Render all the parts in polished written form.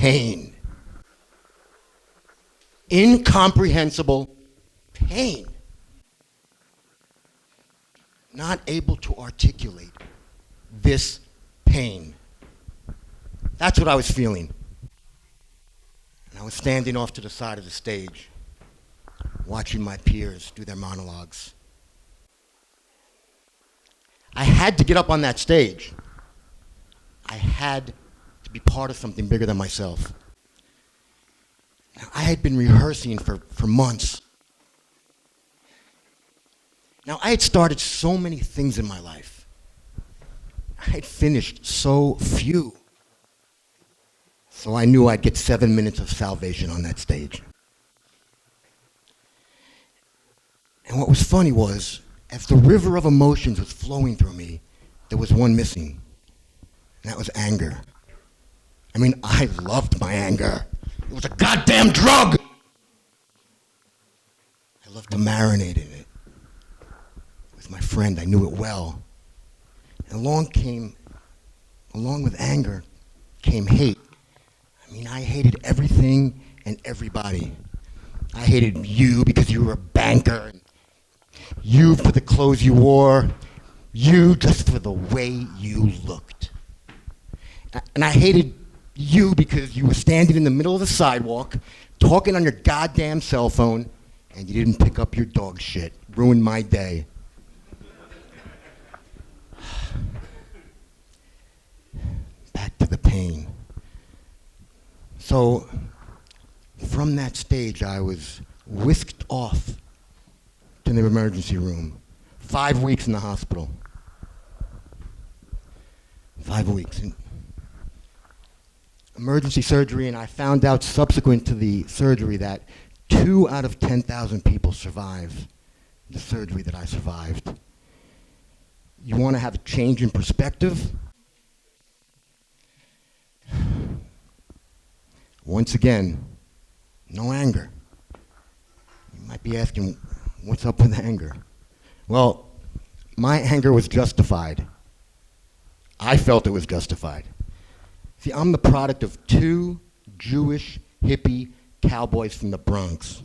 pain. Incomprehensible pain. Not able to articulate this pain. That's what I was feeling. And I was standing off to the side of the stage, watching my peers do their monologues. I had to get up on that stage. I had to be part of something bigger than myself. Now, I had been rehearsing for months. Now, I had started so many things in my life. I had finished so few. So I knew I'd get 7 minutes of salvation on that stage. And what was funny was, as the river of emotions was flowing through me, there was one missing, and that was anger. I mean, I loved my anger. It was a goddamn drug! I loved to marinate in it. It was my friend, I knew it well. And along with anger, came hate. I mean, I hated everything and everybody. I hated you because you were a banker, you for the clothes you wore, you just for the way you looked. And I hated you because you were standing in the middle of the sidewalk, talking on your goddamn cell phone, and you didn't pick up your dog shit. Ruined my day. Back to the pain. So, from that stage, I was whisked off to the emergency room. 5 weeks in the hospital. 5 weeks. And emergency surgery, and I found out subsequent to the surgery that 2 out of 10,000 people survive the surgery that I survived. You want to have a change in perspective? Once again, no anger. You might be asking, what's up with anger? Well, my anger was justified. I felt it was justified. See, I'm the product of 2 Jewish hippie cowboys from the Bronx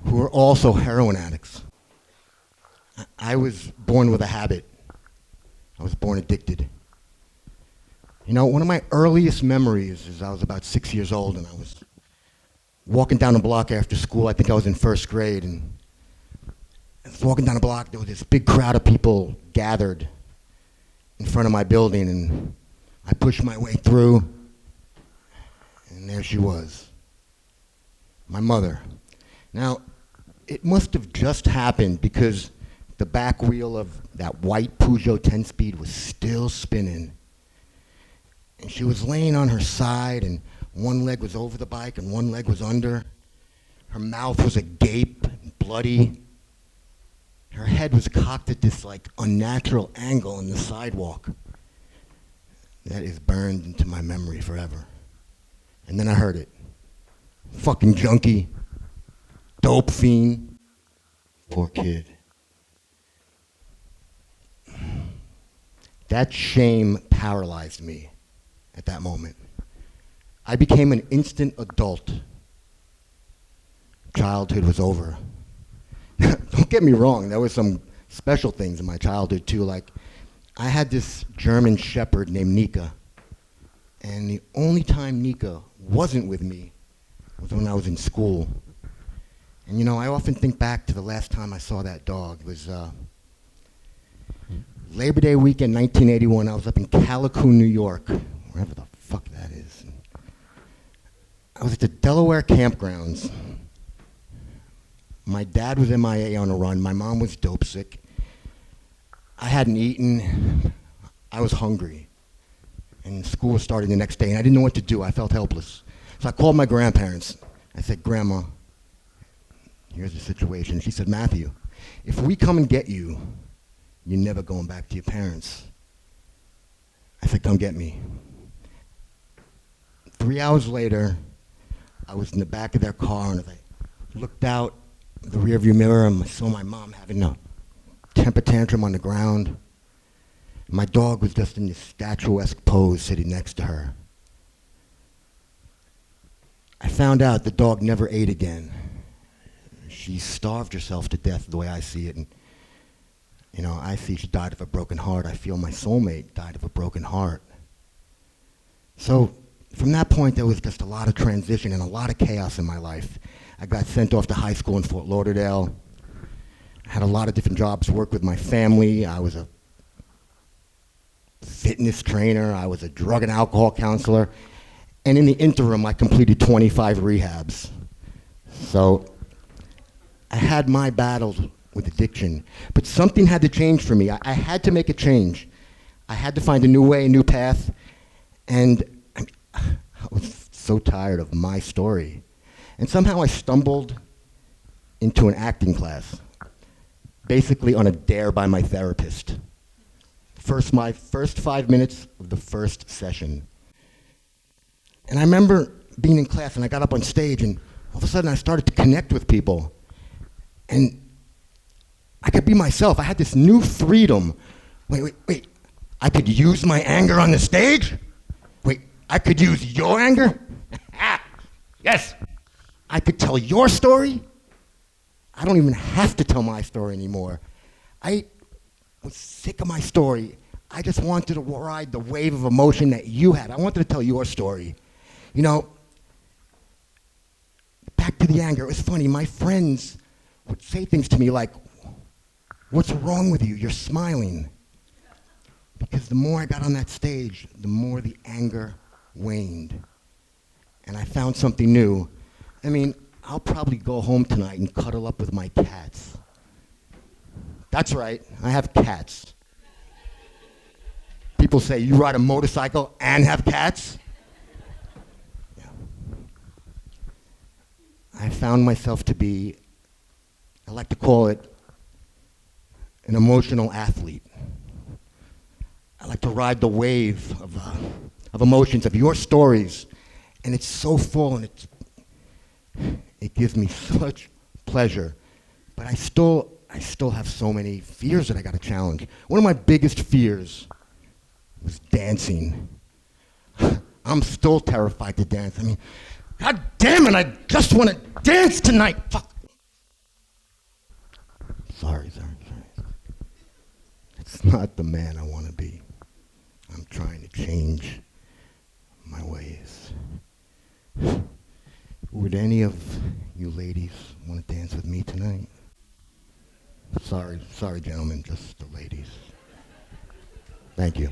who are also heroin addicts. I was born with a habit. I was born addicted. You know, one of my earliest memories is I was about 6 years old and I was walking down the block after school. I think I was in first grade, and I was walking down the block. There was this big crowd of people gathered in front of my building, and I pushed my way through, and there she was, my mother. Now, it must have just happened because the back wheel of that white Peugeot 10-speed was still spinning. And she was laying on her side, and one leg was over the bike and one leg was under. Her mouth was agape, and bloody. Her head was cocked at this like unnatural angle in the sidewalk. That is burned into my memory forever. And then I heard it. Fucking junkie, dope fiend, poor kid. That shame paralyzed me at that moment. I became an instant adult. Childhood was over. Don't get me wrong, there were some special things in my childhood too, like I had this German shepherd named Nika, and the only time Nika wasn't with me was when I was in school. And you know, I often think back to the last time I saw that dog. It was Labor Day weekend, 1981. I was up in Calico, New York, wherever the fuck that is. I was at the Delaware campgrounds. My dad was MIA on a run. My mom was dope sick. I hadn't eaten. I was hungry. And school was starting the next day, and I didn't know what to do. I felt helpless. So I called my grandparents. I said, Grandma, here's the situation. She said, Matthew, if we come and get you, you're never going back to your parents. I said, come get me. 3 hours later, I was in the back of their car, and as I looked out the rearview mirror, and I saw my mom having a temper tantrum on the ground. My dog was just in this statuesque pose sitting next to her. I found out the dog never ate again. She starved herself to death the way I see it. And, I see she died of a broken heart. I feel my soulmate died of a broken heart. So from that point, there was just a lot of transition and a lot of chaos in my life. I got sent off to high school in Fort Lauderdale. I had a lot of different jobs, worked with my family. I was a fitness trainer. I was a drug and alcohol counselor. And in the interim, I completed 25 rehabs. So I had my battles with addiction. But something had to change for me. I had to make a change. I had to find a new way, a new path. And I was so tired of my story. And somehow I stumbled into an acting class, basically on a dare by my therapist. My first 5 minutes of the first session. And I remember being in class and I got up on stage and all of a sudden I started to connect with people. And I could be myself. I had this new freedom. Wait. I could use my anger on the stage? Wait, I could use your anger? Yes. I could tell your story? I don't even have to tell my story anymore. I was sick of my story. I just wanted to ride the wave of emotion that you had. I wanted to tell your story. Back to the anger. It was funny. My friends would say things to me like, "What's wrong with you? You're smiling." Because the more I got on that stage, the more the anger waned. And I found something new. I'll probably go home tonight and cuddle up with my cats. That's right, I have cats. People say, you ride a motorcycle and have cats? Yeah. I found myself to be, I like to call it, an emotional athlete. I like to ride the wave of emotions, of your stories, and it's so full and it gives me such pleasure. But I still have so many fears that I got to challenge. One of my biggest fears was dancing. I'm still terrified to dance. God damn it, I just want to dance tonight. Fuck. Sorry. It's not the man I want to be. I'm trying to change my ways. Would any of you ladies want to dance with me tonight? Sorry, gentlemen, just the ladies. Thank you.